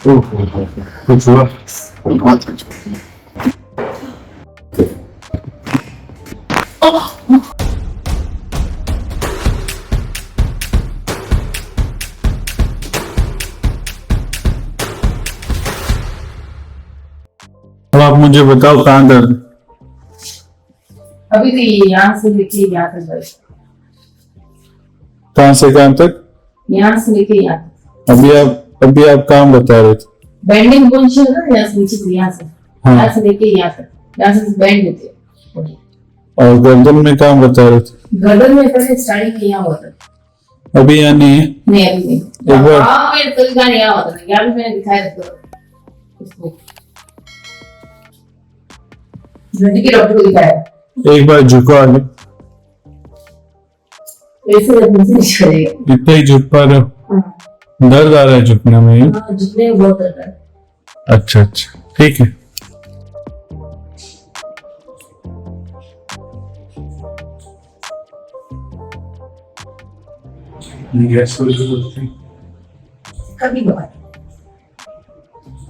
कुछ हुआ? अब आप मुझे बताओ कहाँ दर्द? अभी तो यहाँ से लेके यहाँ तक भाई। कहाँ से कहाँ तक? यहाँ से लेके यहाँ तक। अभी आप काम बता रहे थे। बेंडिंग पोजीशन है ना, यहाँ से नीचे से यहाँ से, यहाँ से लेके यहाँ तक, यहाँ से बेंड होते हैं। और गर्दन में काम बता रहे थे? गर्दन में पहले स्टार्टिंग यहाँ हुआ था। अभी यहाँ नहीं है? नहीं अभी नहीं। एक बार हाँ मेरे कल का नहीं हुआ था, यहाँ भी मैंने दिखाया था उसको, हड्डी के डॉक्टर को दिखाया। एक बार झुको आगे। ऐसे रखने से नहीं चलेगा। इतना ही झुक पा रहे हो? दर्द आ रहा है झुकने में? हाँ झुकने में बहुत दर्द है। अच्छा अच्छा ठीक है। गैस होती कभी कभार।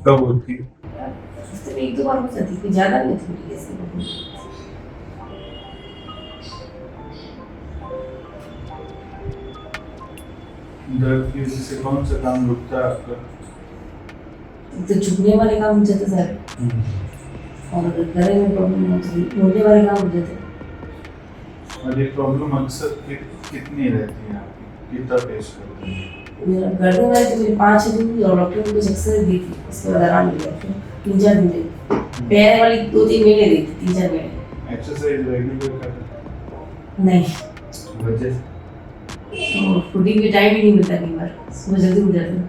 कब होती है? एक दो बार हो जाती है, ज्यादा नहीं होती गैस। दर्द की वजह से कौन सा काम रुकता है आपका? तो झुकने वाले काम हो जाते सर, और अगर गले में प्रॉब्लम हो तो मोड़ने वाले काम हो जाते। और ये प्रॉब्लम अक्सर कितनी रहती है आपकी? कितना फेस करते हैं? मेरा गर्दन में तो मेरी 5 दिन और डॉक्टर ने कुछ एक्सरसाइज दी थी, उसके बाद आराम मिला। 3-4 दिन दी, पैर वाली 2-3 महीने दी थी, 3-4 महीने। एक्सरसाइज रेगुलर करते नहीं, वजह और फूडिंग के टाइम ही नहीं मिलता कई बार, सुबह जल्दी उठ जाते हैं।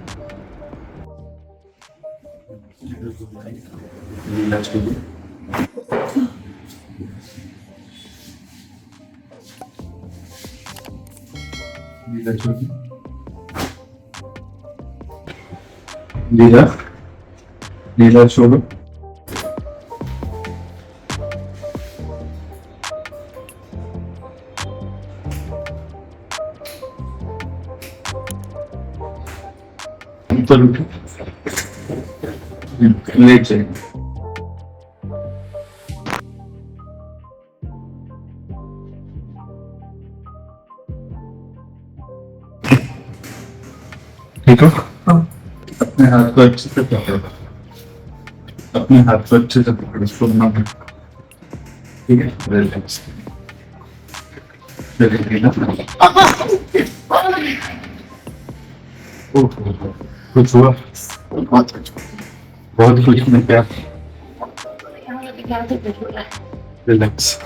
लीला छोड़ो। ऊपर उठो, लेट जाए। ठीक हो? अपने हाथ को अच्छे से पकड़ो, अपने हाथ को अच्छे से पकड़ो, छोड़ना मत। ठीक है, रिलैक्स। कुछ हुआ? बहुत कुछ में क्या? रिलैक्स।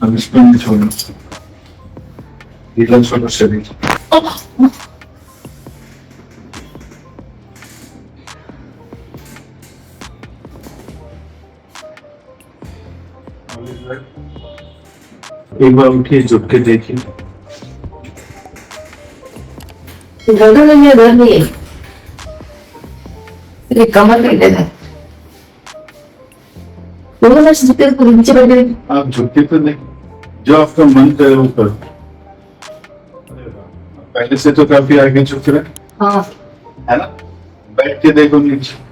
अब इस पर छोड़ो, ढीला छोड़ो शरीर। एक बार उठिए, झुक के देखिए। गर्दन में मेरा दर्द नहीं है, सिर्फ कमर में दर्द है। दोनों में झुकते तो नीचे बैठ गए। आप झुकते तो नहीं, जो आपका मन करे वो करो। पहले से तो काफी आगे झुक रहे। हाँ है ना? बैठ के देखो नीचे।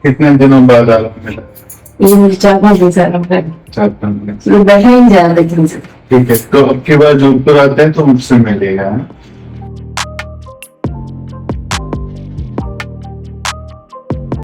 कितने दिनों बाद आराम मिला? ये मुझे 4-5 दिन से आराम कर 4-5 दिन। बैठा ही नहीं जा रहा था। ठीक है, तो अब के बाद जोधपुर आते हैं तो मुझसे मिलेगा।